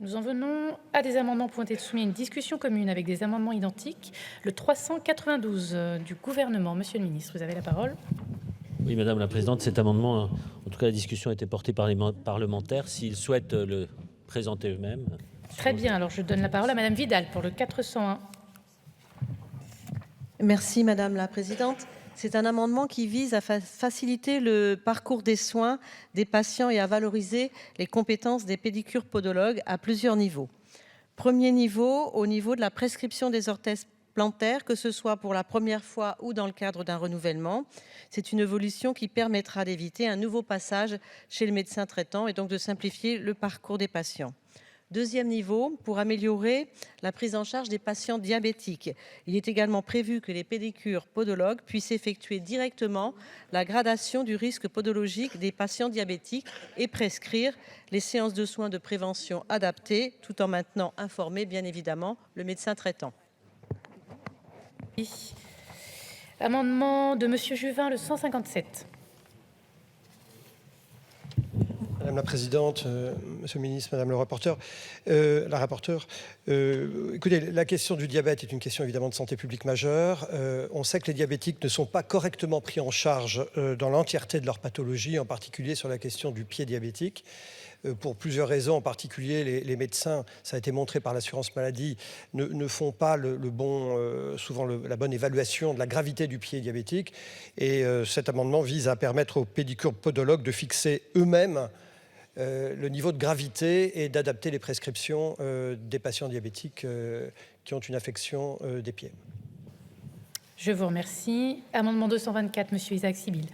Nous en venons à des amendements pouvant être soumis à une discussion commune avec des amendements identiques. Le 392 du gouvernement. Monsieur le ministre, vous avez la parole. Oui, Madame la Présidente, cet amendement, en tout cas la discussion a été portée par les parlementaires. S'ils souhaitent le présenter eux-mêmes. Très bien, alors je donne la parole à Madame Vidal pour le 401. Merci Madame la Présidente. C'est un amendement qui vise à faciliter le parcours des soins des patients et à valoriser les compétences des pédicures podologues à plusieurs niveaux. Premier niveau, au niveau de la prescription des orthèses plantaires, que ce soit pour la première fois ou dans le cadre d'un renouvellement. C'est une évolution qui permettra d'éviter un nouveau passage chez le médecin traitant et donc de simplifier le parcours des patients. Deuxième niveau, pour améliorer la prise en charge des patients diabétiques. Il est également prévu que les pédicures podologues puissent effectuer directement la gradation du risque podologique des patients diabétiques et prescrire les séances de soins de prévention adaptées, tout en maintenant informé, bien évidemment, le médecin traitant. Amendement de Monsieur Juvin, le 157. Madame la présidente, monsieur le ministre, madame le rapporteur, écoutez, la question du diabète est une question évidemment de santé publique majeure. On sait que les diabétiques ne sont pas correctement pris en charge dans l'entièreté de leur pathologie, en particulier sur la question du pied diabétique. Pour plusieurs raisons, en particulier les médecins, ça a été montré par l'assurance maladie, ne font pas souvent la bonne évaluation de la gravité du pied diabétique. Et cet amendement vise à permettre aux pédicures podologues de fixer eux-mêmes le niveau de gravité et d'adapter les prescriptions des patients diabétiques qui ont une affection des pieds. Je vous remercie. Amendement 224, Monsieur Isaac Sibyl.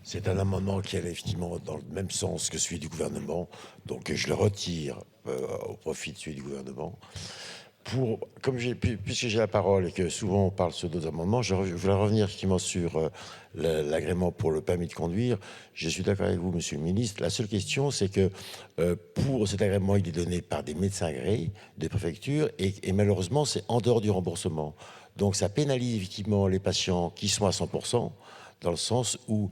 C'est un amendement qui allait effectivement dans le même sens que celui du gouvernement, donc je le retire au profit de celui du gouvernement. Puisque j'ai la parole et que souvent on parle sur d'autres amendements, je voulais revenir effectivement sur l'agrément pour le permis de conduire. Je suis d'accord avec vous, monsieur le ministre. La seule question, c'est que pour cet agrément, il est donné par des médecins agréés des préfectures et malheureusement, c'est en dehors du remboursement. Donc ça pénalise effectivement les patients qui sont à 100%, dans le sens où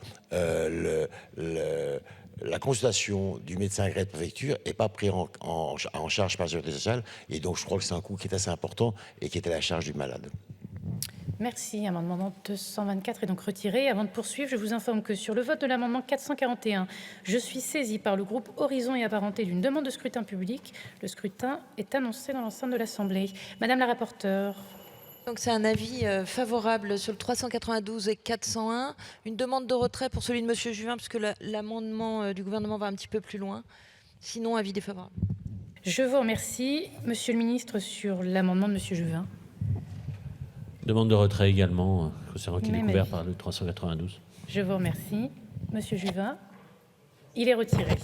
la consultation du médecin agréé de préfecture n'est pas prise en charge par la sécurité sociale. Et donc, je crois que c'est un coût qui est assez important et qui est à la charge du malade. Merci. Amendement 224 est donc retiré. Avant de poursuivre, je vous informe que sur le vote de l'amendement 441, je suis saisie par le groupe Horizon et Apparentés d'une demande de scrutin public. Le scrutin est annoncé dans l'enceinte de l'Assemblée. Madame la rapporteure. Donc c'est un avis favorable sur le 392 et 401. Une demande de retrait pour celui de Monsieur Juvin, puisque l'amendement du gouvernement va un petit peu plus loin. Sinon, avis défavorable. Je vous remercie. Monsieur le ministre, sur l'amendement de Monsieur Juvin. Demande de retrait également, concernant qu'il est couvert par le 392. Je vous remercie. Monsieur Juvin. Il est retiré.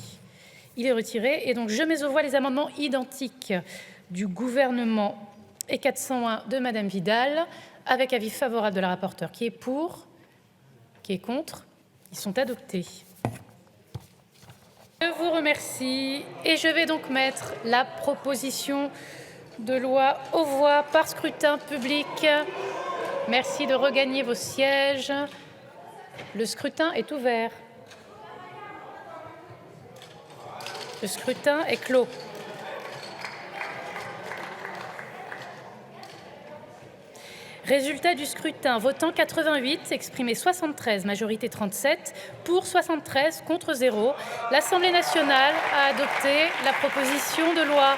Il est retiré. Et donc, je mets aux voix les amendements identiques du gouvernement et 401 de Madame Vidal, avec avis favorable de la rapporteure. Qui est pour? Qui est contre? Ils sont adoptés. Je vous remercie. Et je vais donc mettre la proposition de loi aux voix par scrutin public. Merci de regagner vos sièges. Le scrutin est ouvert. Le scrutin est clos. Résultat du scrutin, votant 88, exprimé 73, majorité 37, pour 73, contre 0. L'Assemblée nationale a adopté la proposition de loi.